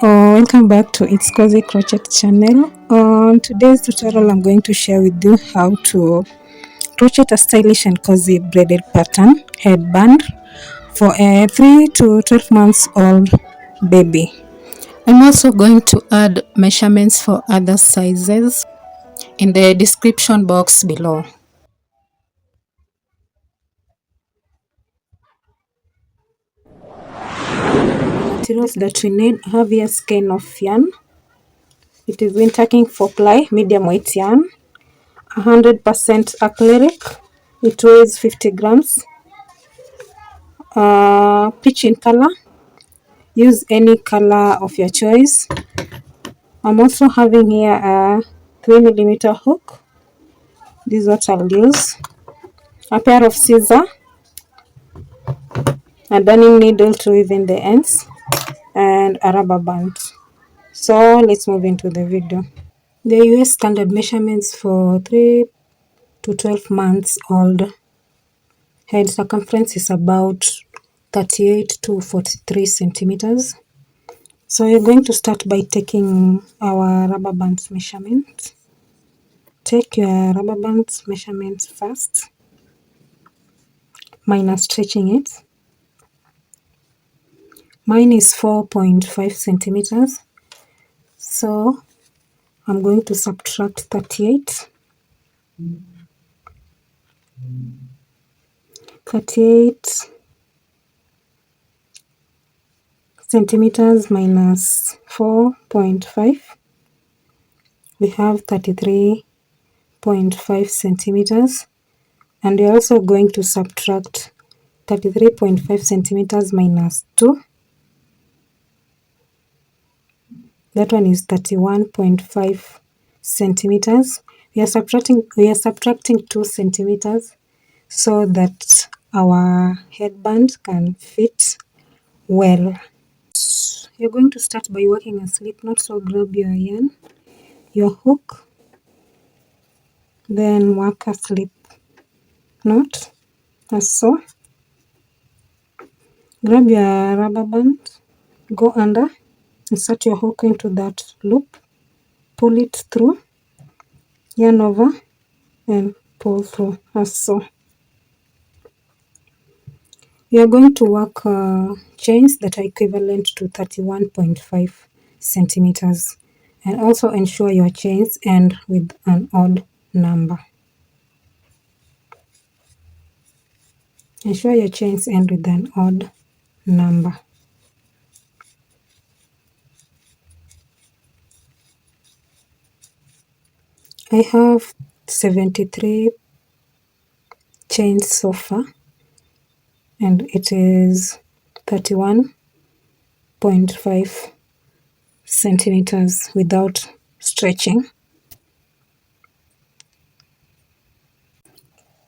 or welcome back to It's Cozy Crochet channel. On today's tutorial, I'm going to share with you how to crochet a stylish and cozy braided pattern headband for a 3 to 12 months old baby. I'm also going to add measurements for other sizes in the description box below. Materials that we need: have here skein of yarn. It is winter king 4-ply medium weight yarn, 100% acrylic. It weighs 50 grams. Peach in color. Use any color of your choice. I'm also having here a 3mm hook. This is what I'll use. A pair of scissors, a darning needle to weave in the ends, and a rubber band. So let's move into the video. The US standard measurements for 3 to 12 months old head circumference is about 38 to 43 centimeters. So we're going to start by taking our rubber bands measurement. Take your rubber bands measurements first, minus stretching it. Mine is 4.5 centimeters. So I'm going to subtract 38. 38 centimeters minus 4.5. We have 33.5 centimeters. And we're also going to subtract 33.5 centimeters minus 2. That one is 31.5 centimeters. We are subtracting 2 centimeters so that our headband can fit well. You're going to start by working a slip knot, so grab your yarn, your hook, then work a slip knot as so. Grab your rubber band, go under, insert your hook into that loop, pull it through, yarn over, and pull through as so. We are going to work chains that are equivalent to 31.5 centimeters, and also ensure your chains end with an odd number. Ensure your chains end with an odd number. I have 73 chains so far, and it is 31.5 centimeters without stretching.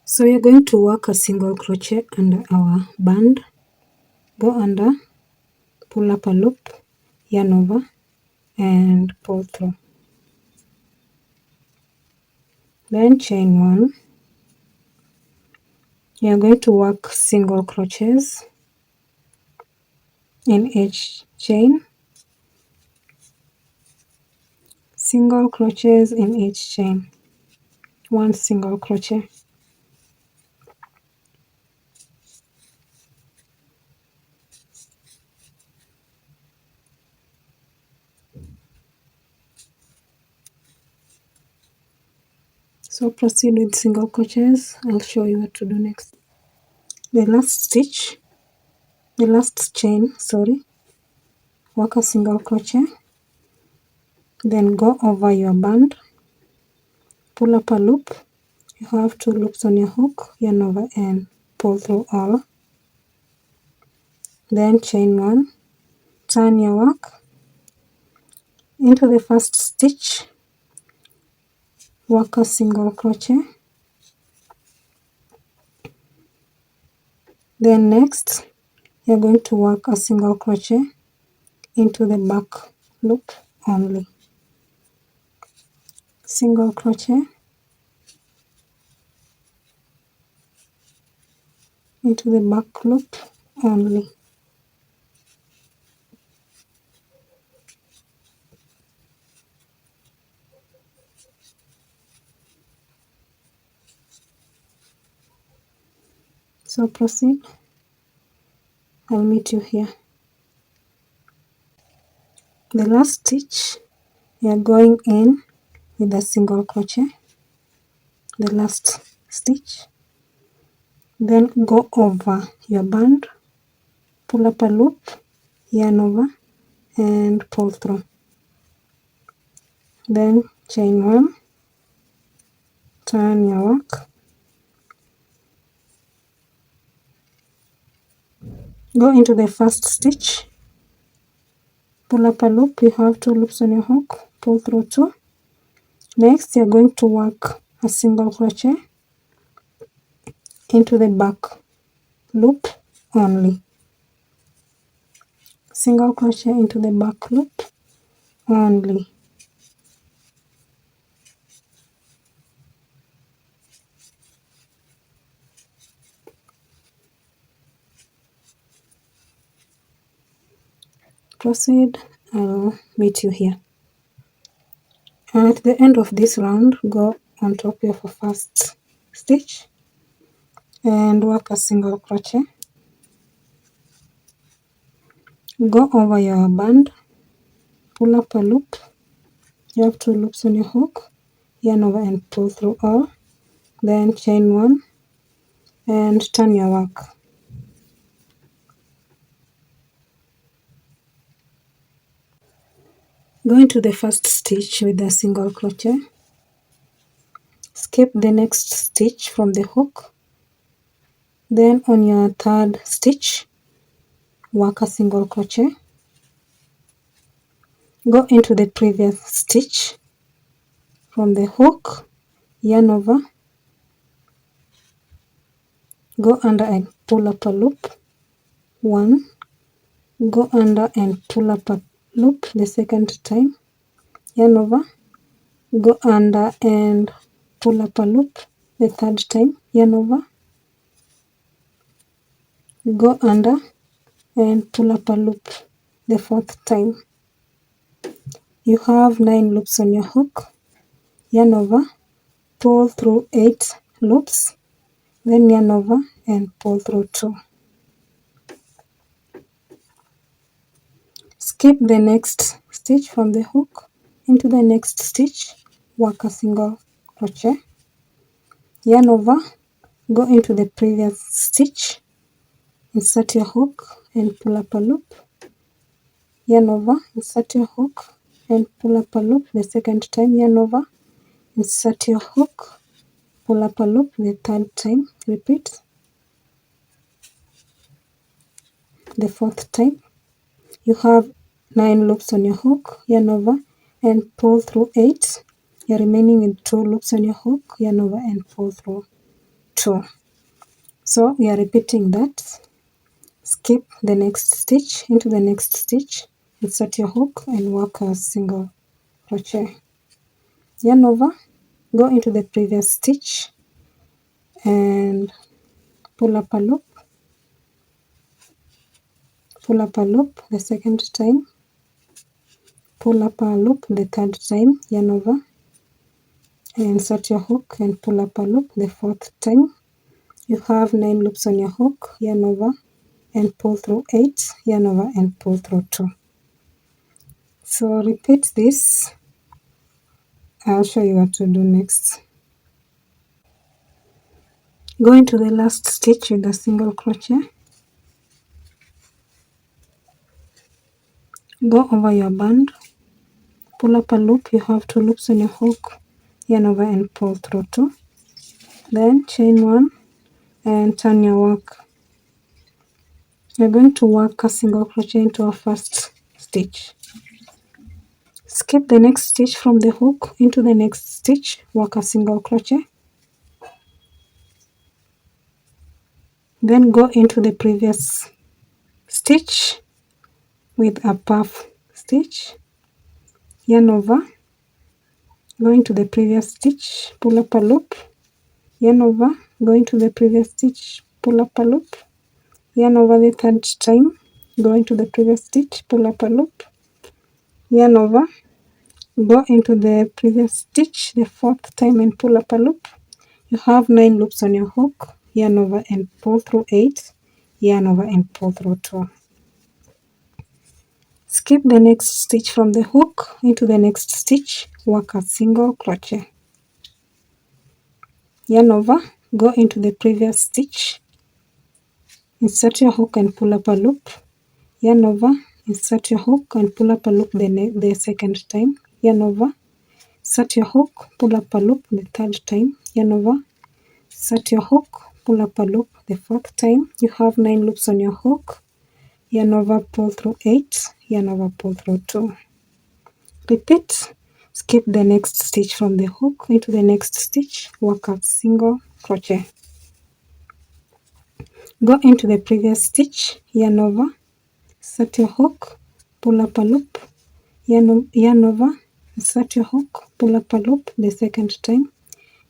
So we are going to work a single crochet under our band. Go under, pull up a loop, yarn over, and pull through. Then chain 1. You are going to work single crochets in each chain. Single crochets in each chain. 1 single crochet. So proceed with single crochets. I'll show you what to do next. The last chain, work a single crochet, then go over your band, pull up a loop. You have 2 loops on your hook, yarn over and pull through all. Then chain 1, turn your work into the first stitch, work a single crochet. Then next, you're going to work a single crochet into the back loop only. Single crochet into the back loop only. So proceed. I'll meet you here. The last stitch, you are going in with a single crochet, the last stitch, then go over your band, pull up a loop, yarn over, and pull through. Then chain 1, turn your work, go into the first stitch, pull up a loop, you have 2 loops on your hook, pull through 2. Next, you're going to work a single crochet into the back loop only. Single crochet into the back loop only. Proceed, I'll meet you here. At the end of this round, go on top of your first stitch and work a single crochet. Go over your band, pull up a loop, you have 2 loops on your hook, yarn over and pull through all, then chain 1 and turn your work. Go into the first stitch with a single crochet, skip the next stitch from the hook, then on your third stitch, work a single crochet, go into the previous stitch from the hook, yarn over, go under and pull up a loop, 1, go under and pull up a loop the second time, yarn over, go under and pull up a loop the third time, yarn over, go under and pull up a loop the fourth time. You have 9 loops on your hook, yarn over, pull through 8 loops, then yarn over and pull through 2. Skip the next stitch from the hook into the next stitch, work a single crochet, yarn over, go into the previous stitch, insert your hook and pull up a loop, yarn over, insert your hook and pull up a loop the second time, yarn over, insert your hook, pull up a loop the third time, repeat the fourth time. You have 9 loops on your hook, yarn over and pull through 8. You're remaining with 2 loops on your hook, yarn over and pull through 2. So we are repeating that. Skip the next stitch into the next stitch, insert your hook and work a single crochet, yarn over, go into the previous stitch and pull up a loop the second time, pull up a loop the third time, yarn over, and insert your hook and pull up a loop the fourth time. You have 9 loops on your hook, yarn over and pull through 8, yarn over and pull through 2. So repeat this. I'll show you what to do next. Go into the last stitch with a single crochet, go over your band, pull up a loop, you have 2 loops on your hook, yarn over and pull through 2, then chain 1 and turn your work. You're going to work a single crochet into our first stitch. Skip the next stitch from the hook into the next stitch, work a single crochet, then go into the previous stitch with a puff stitch, yarn over, go into the previous stitch, pull up a loop, yarn over, go into the previous stitch, pull up a loop, yarn over the third time, go into the previous stitch, pull up a loop, yarn over, go into the previous stitch the fourth time and pull up a loop. You have 9 loops on your hook, yarn over and pull through 8, yarn over and pull through 2. Skip the next stitch from the hook into the next stitch, work a single crochet, yarn over, go into the previous stitch, insert your hook and pull up a loop, yarn over, insert your hook and pull up a loop the second time, yarn over, insert your hook, pull up a loop the third time, yarn over, insert your hook, pull up a loop the fourth time. You have 9 loops on your hook, yarn over, pull through 8, yarn over, pull through 2. Repeat. Skip the next stitch from the hook into the next stitch, work a single crochet, go into the previous stitch, yarn over, insert your hook, pull up a loop, yarn over, insert your hook, pull up a loop the second time,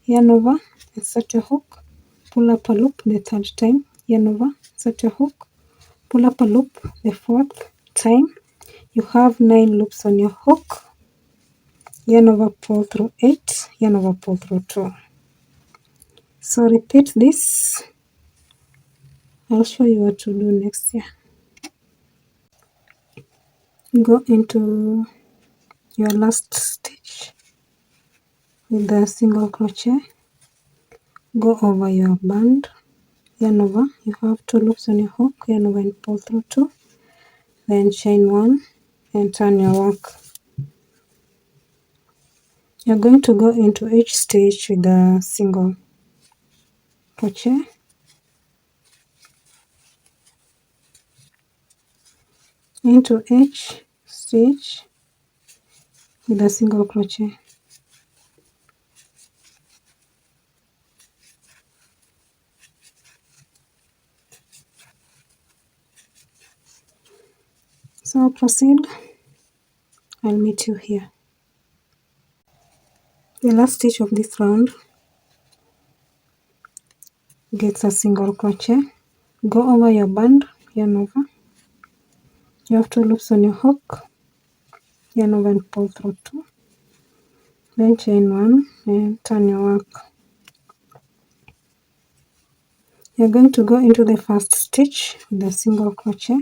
yarn over, insert your hook, pull up a loop the third time, yarn over, insert your hook, pull up a loop the fourth time. You have 9 loops on your hook, yarn over, pull through 8, yarn over, pull through 2. So repeat this. I'll show you what to do next here. Go into your last stitch with the single crochet, go over your band, yarn over, you have 2 loops on your hook, yarn over and pull through 2, then chain 1 and turn your work. You're going to go into each stitch with a single crochet, into each stitch with a single crochet. So proceed. I'll meet you here. The last stitch of this round gets a single crochet. Go over your band, yarn over. You have 2 loops on your hook, yarn over and pull through 2. Then chain 1 and turn your work. You're going to go into the first stitch with a single crochet.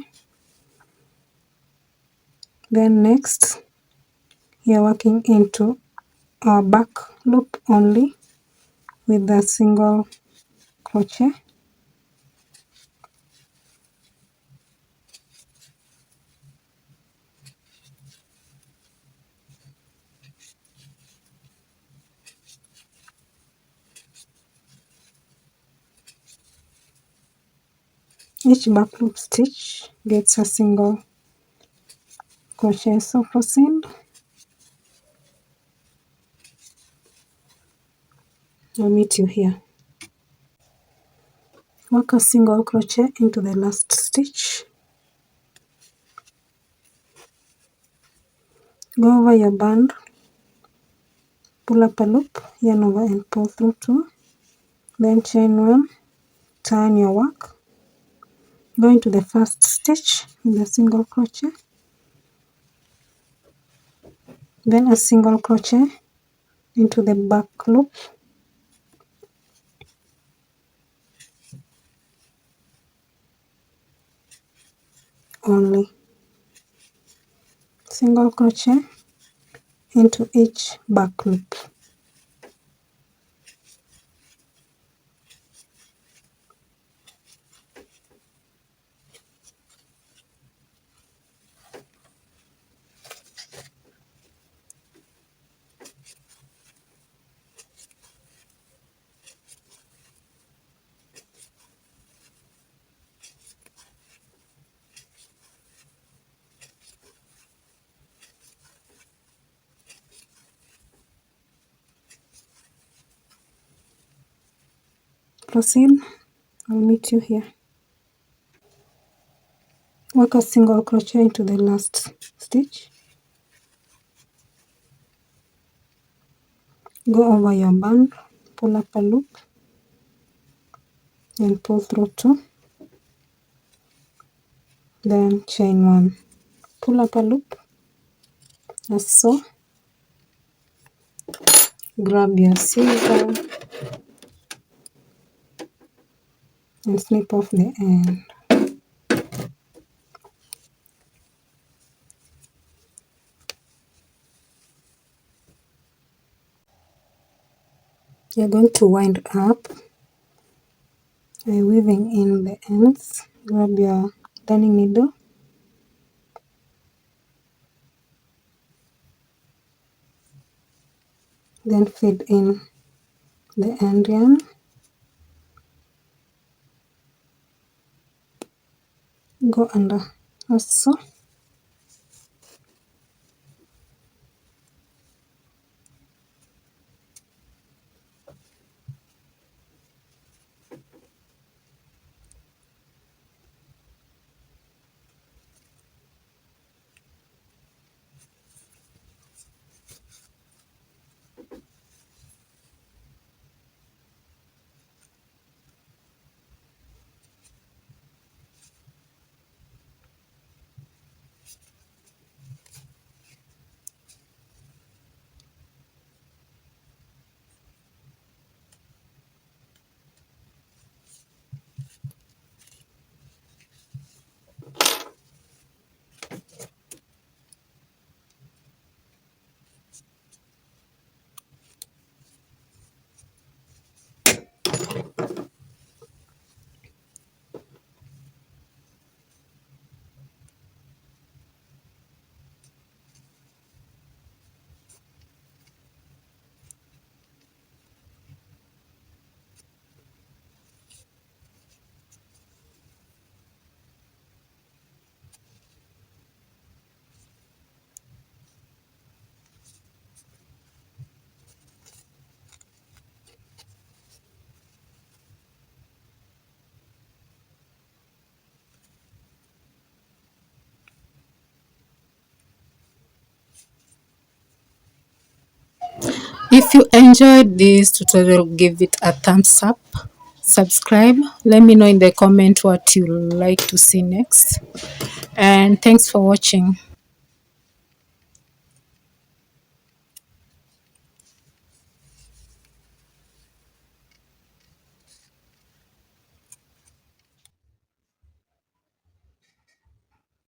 Then next, you're working into a back loop only with a single crochet. Each back loop stitch gets a single crochet. So proceed. I'll meet you here. Work a single crochet into the last stitch. Go over your band, pull up a loop, yarn over and pull through 2. Then chain 1, turn your work. Go into the first stitch with a single crochet. Then a single crochet into the back loop. Only. Single crochet into each back loop. Proceed. I'll meet you here. Work a single crochet into the last stitch. Go over your band, pull up a loop, and pull through 2. Then chain 1. Pull up a loop, as so. Grab your scissor, and snip off the end. You're going to wind up by weaving in the ends. Grab your darning needle, then feed in the end yarn, go under as so. If you enjoyed this tutorial, give it a thumbs up, subscribe, let me know in the comment what you like to see next, and thanks for watching.